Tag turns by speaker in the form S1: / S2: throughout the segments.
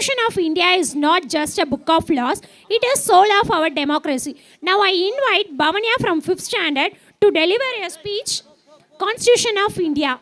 S1: Constitution of India is not just a book of laws, it is soul of our democracy. Now I invite Bhavanya from 5th standard to deliver a speech, Constitution of India.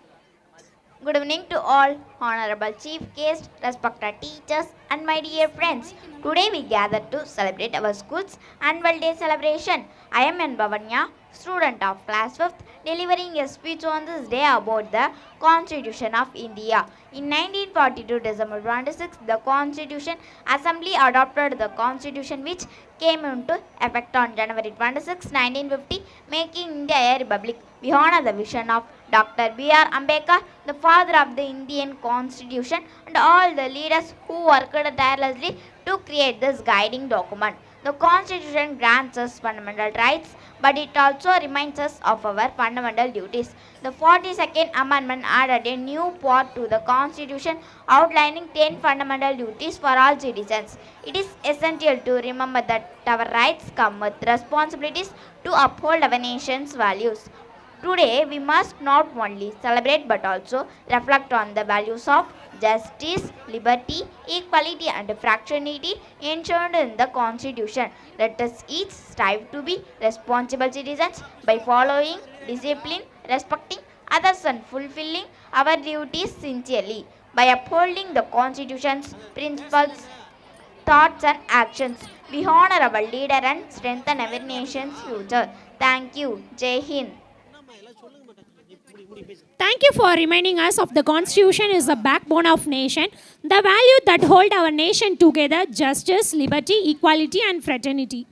S2: Good evening to all, Honorable Chief Guest, respected teachers, and my dear friends. Today we gather to celebrate our school's annual day celebration. I am N. Bhavanya, student of class 5th, delivering a speech on this day about the Constitution of India. In 1942, December 26, the Constitution Assembly adopted the Constitution which came into effect on January 26, 1950, making India a republic. We honor the vision of Dr. B.R. Ambedkar, the father of the Indian Constitution, and all the leaders who worked tirelessly to create this guiding document. The Constitution grants us fundamental rights, but it also reminds us of our fundamental duties. The 42nd Amendment added a new part to the Constitution outlining 10 fundamental duties for all citizens. It is essential to remember that our rights come with responsibilities to uphold our nation's values. Today, we must not only celebrate but also reflect on the values of justice, liberty, equality, and fraternity enshrined in the Constitution. Let us each strive to be responsible citizens by following discipline, respecting others, and fulfilling our duties sincerely. By upholding the Constitution's principles, thoughts, and actions, we honor our leader and strengthen our nation's future. Thank you. Jai Hind.
S1: Thank you for reminding us of the Constitution is the backbone of nation, the value that hold our nation together, justice, liberty, equality and fraternity.